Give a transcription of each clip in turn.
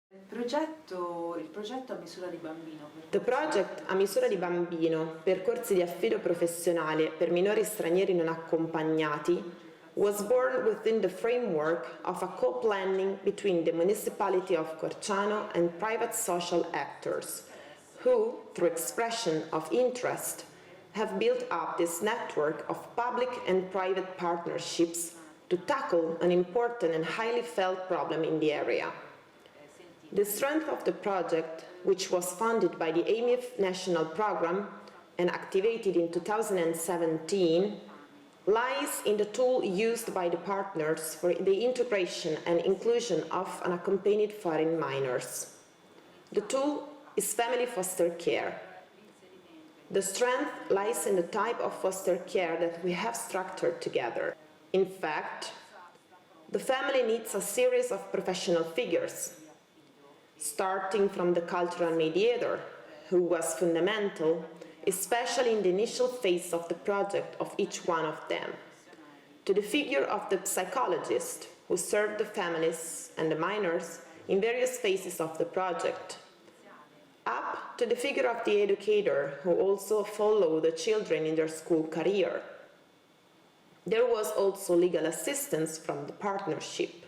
Il progetto a misura di bambino. The project a misura di bambino, percorsi di affido professionale per minori stranieri non accompagnati, was born within the framework of a co-planning between the municipality of Corciano and private social actors, who, through expression of interest, have built up this network of public and private partnerships to tackle an important and highly felt problem in the area. The strength of the project, which was funded by the AMIF national program and activated in 2017, lies in the tool used by the partners for the integration and inclusion of unaccompanied foreign minors. The tool is family foster care. The strength lies in the type of foster care that we have structured together. In fact, the family needs a series of professional figures, starting from the cultural mediator, who was fundamental, especially in the initial phase of the project of each one of them, to the figure of the psychologist, who served the families and the minors in various phases of the project, up to the figure of the educator, who also followed the children in their school career. There was also legal assistance from the partnership.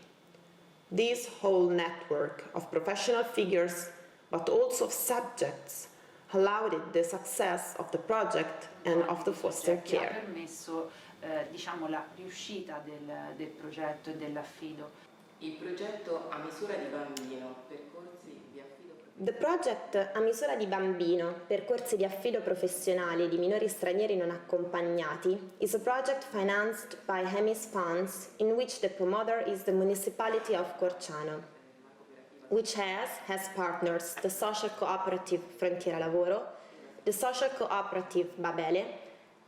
This whole network of professional figures, but also of subjects, allowed the success of the project and of the foster care. Ha permesso la riuscita del progetto e dell'affido. Il progetto a misura di bambino, percorsi di affido. The project a misura di bambino, percorsi di affido professionale di minori stranieri non accompagnati, is a project financed by HEMIS funds in which the promoter is the municipality of Corciano, which has partners the social cooperative Frontiera Lavoro, the social cooperative Babele,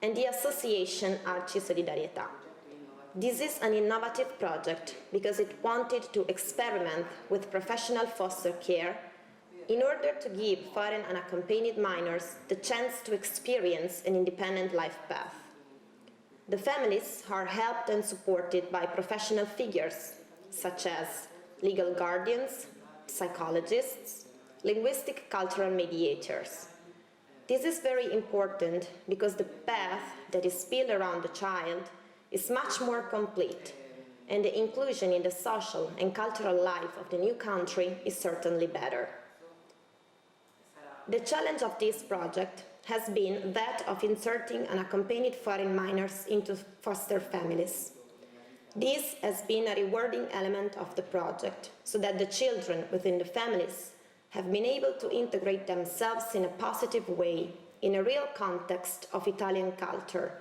and the association Arci Solidarietà. This is an innovative project because it wanted to experiment with professional foster care in order to give foreign unaccompanied minors the chance to experience an independent life path. The families are helped and supported by professional figures such as legal guardians, psychologists, linguistic cultural mediators. This is very important because the path that is built around the child is much more complete, and the inclusion in the social and cultural life of the new country is certainly better. The challenge of this project has been that of inserting unaccompanied foreign minors into foster families. This has been a rewarding element of the project, so that the children within the families have been able to integrate themselves in a positive way in a real context of Italian culture,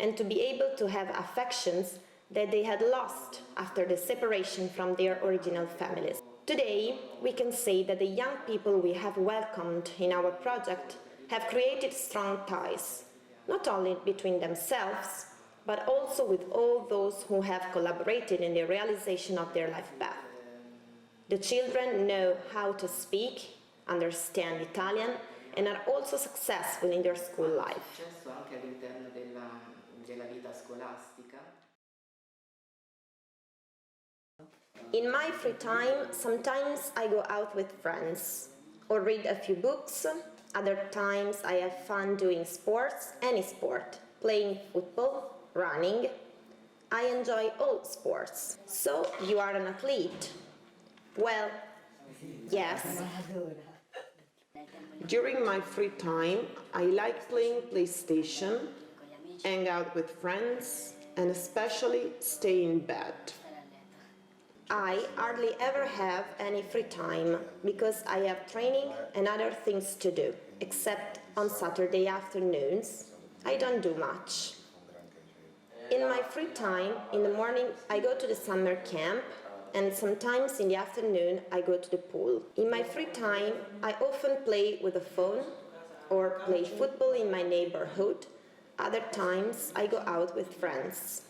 and to be able to have affections that they had lost after the separation from their original families. Today, we can say that the young people we have welcomed in our project have created strong ties, not only between themselves, but also with all those who have collaborated in the realization of their life path. The children know how to speak, understand Italian, and are also successful in their school life. Anche all'interno della vita scolastica. In my free time, sometimes I go out with friends or read a few books. Other times I have fun doing sports, any sport, playing football, running. I enjoy all sports. So, you are an athlete? Well, yes. During my free time, I like playing PlayStation, hang out with friends, and especially stay in bed. I hardly ever have any free time because I have training and other things to do, except on Saturday afternoons. I don't do much. In my free time, in the morning, I go to the summer camp, and sometimes in the afternoon I go to the pool. In my free time, I often play with the phone or play football in my neighborhood. Other times I go out with friends.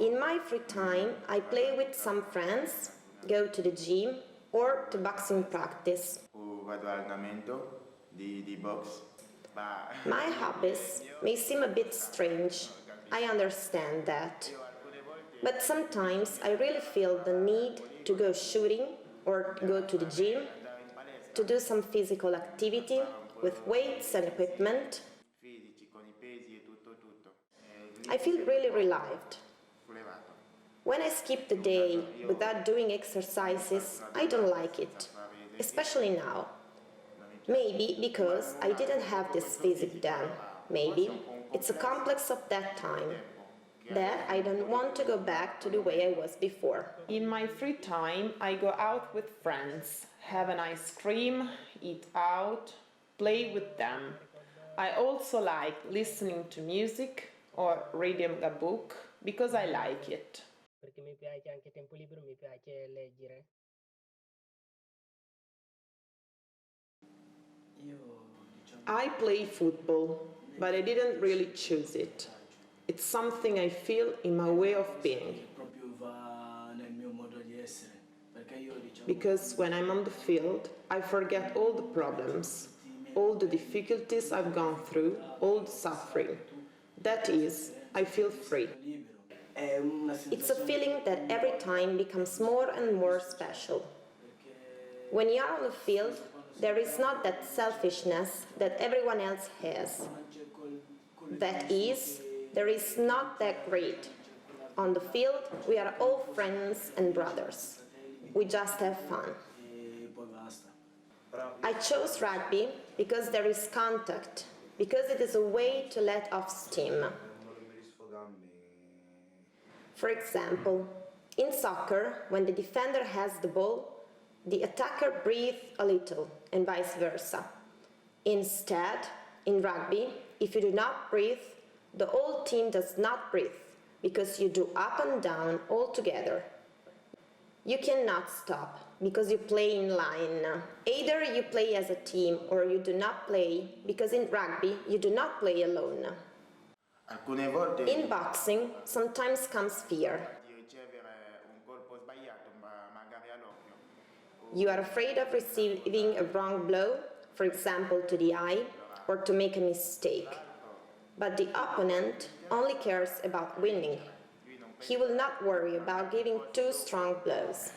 In my free time, I play with some friends, go to the gym or to boxing practice. My hobbies may seem a bit strange, I understand that. But sometimes I really feel the need to go shooting or go to the gym, to do some physical activity with weights and equipment. I feel really relieved. When I skip the day without doing exercises, I don't like it, especially now. Maybe because I didn't have this physique then. Maybe it's a complex of that time, that I don't want to go back to the way I was before. In my free time, I go out with friends, have an ice cream, eat out, play with them. I also like listening to music or reading a book because I like it. Perché mi piace anche tempo libero, mi piace leggere. I play football, but I didn't really choose it. It's something I feel in my way of being. Because when I'm on the field, I forget all the problems, all the difficulties I've gone through, all the suffering. That is, I feel free. It's a feeling that every time becomes more and more special. When you are on the field, there is not that selfishness that everyone else has. That is, there is not that greed. On the field, we are all friends and brothers. We just have fun. I chose rugby because there is contact, because it is a way to let off steam. For example, in soccer, when the defender has the ball, the attacker breathes a little, and vice versa. Instead, in rugby, if you do not breathe, the whole team does not breathe, because you do up and down all together. You cannot stop, because you play in line. Either you play as a team or you do not play, because in rugby you do not play alone. In boxing, sometimes comes fear. You are afraid of receiving a wrong blow, for example to the eye, or to make a mistake. But the opponent only cares about winning. He will not worry about giving two strong blows.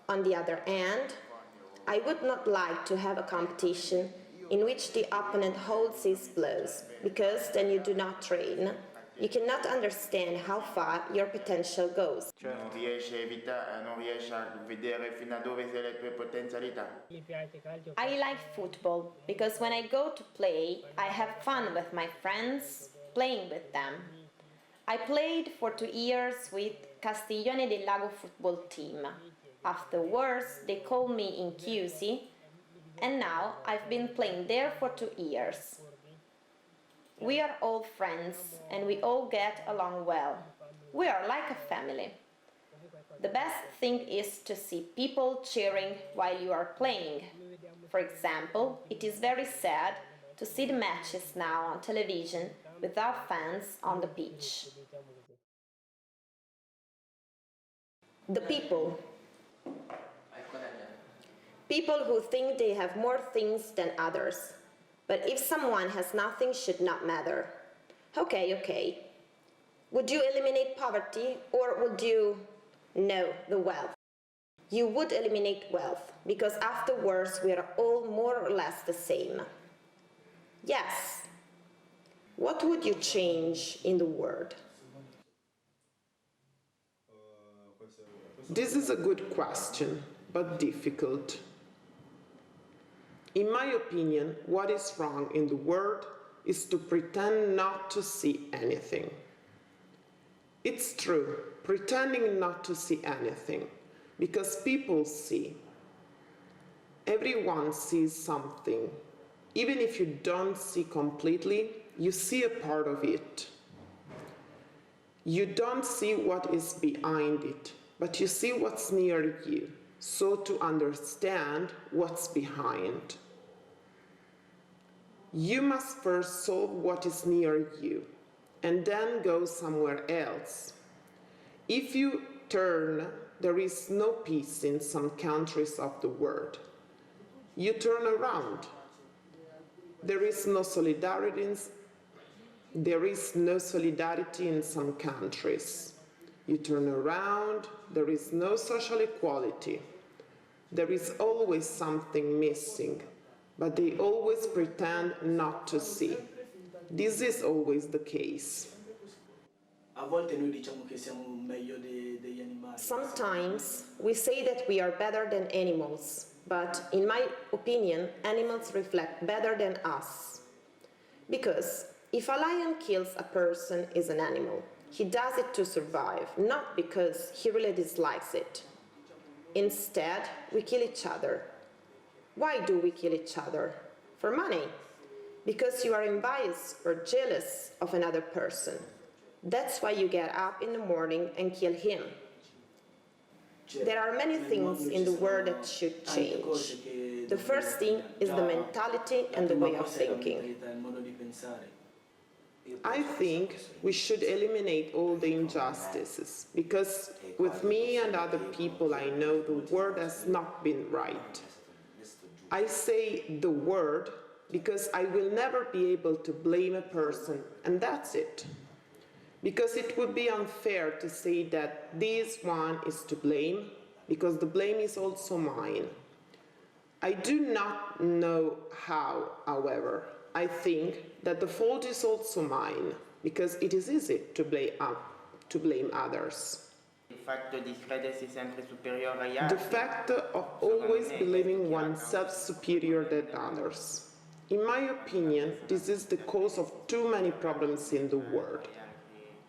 On the other hand, I would not like to have a competition in which the opponent holds his blows, because then you do not train. You cannot understand how far your potential goes. Non riesci a vedere fino a dove sei le tue potenzialità. Mi piace calcio. I like football because when I go to play, I have fun with my friends, playing with them. I played for 2 years with Castiglione del Lago football team. Afterwards, they called me in Chiusi, and now I've been playing there for 2 years. We are all friends and we all get along well. We are like a family. The best thing is to see people cheering while you are playing. For example, it is very sad to see the matches now on television without fans on the pitch. The people. People who think they have more things than others. But if someone has nothing, should not matter. Okay. Would you eliminate poverty or would you? No, the wealth. You would eliminate wealth because afterwards we are all more or less the same. Yes. What would you change in the world? This is a good question, but difficult. In my opinion, what is wrong in the world is to pretend not to see anything. It's true, pretending not to see anything, because people see. Everyone sees something. Even if you don't see completely, you see a part of it. You don't see what is behind it, but you see what's near you, so to understand what's behind. You must first solve what is near you, and then go somewhere else. If you turn, there is no peace in some countries of the world. You turn around. There is no solidarity in some countries. You turn around, there is no social equality. There is always something missing, but they always pretend not to see. This is always the case. A volte noi diciamo che siamo meglio degli animali. Sometimes we say that we are better than animals, but in my opinion, animals reflect better than us. Because if a lion kills a person is an animal, he does it to survive, not because he really dislikes it. Instead, we kill each other. Why do we kill each other? For money. Because you are envious or jealous of another person. That's why you get up in the morning and kill him. There are many things in the world that should change. The first thing is the mentality and the way of thinking. I think we should eliminate all the injustices, because with me and other people I know, the world has not been right. I say the word because I will never be able to blame a person, and that's it. Because it would be unfair to say that this one is to blame, because the blame is also mine. I do not know how, however. I think that the fault is also mine, because it is easy to blame others. Il fatto di credersi sempre superiore agli altri. The fact of always believing oneself superior than others. In my opinion, this is the cause of too many problems in the world.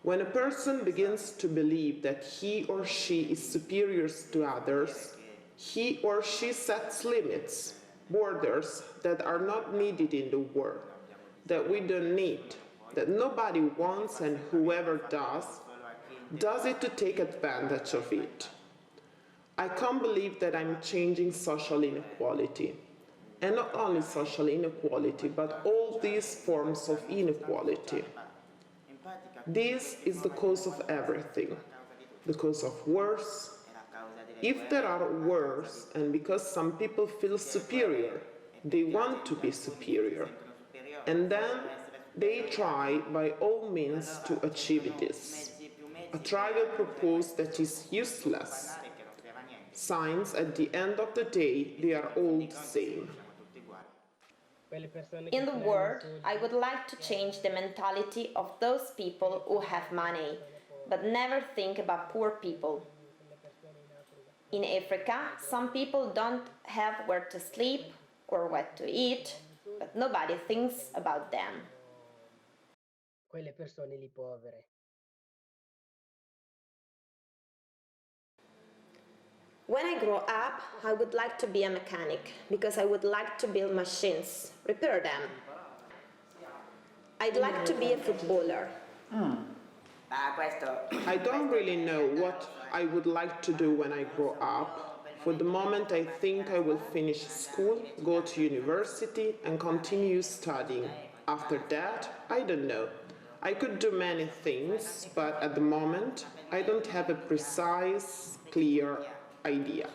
When a person begins to believe that he or she is superior to others, he or she sets limits, borders that are not needed in the world, that we don't need, that nobody wants, and whoever does it to take advantage of it. I can't believe that I'm changing social inequality. And not only social inequality, but all these forms of inequality. This is the cause of everything, the cause of wars. If there are wars, and because some people feel superior, they want to be superior, and then they try by all means to achieve this. A trivial purpose that is useless. Since at the end of the day, they are all the same. In the world, I would like to change the mentality of those people who have money, but never think about poor people. In Africa, some people don't have where to sleep or what to eat, but nobody thinks about them. Quelle persone lì povere. When I grow up, I would like to be a mechanic because I would like to build machines, repair them. I'd like to be a footballer. I don't really know what I would like to do when I grow up. For the moment, I think I will finish school, go to university, and continue studying. After that, I don't know. I could do many things, but at the moment, I don't have a precise, clear idea.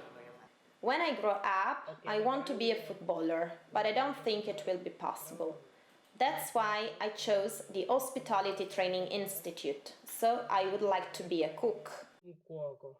When I grow up, I want to be a footballer, but I don't think it will be possible. That's why I chose the Hospitality Training Institute, so I would like to be a cook. Un cuoco.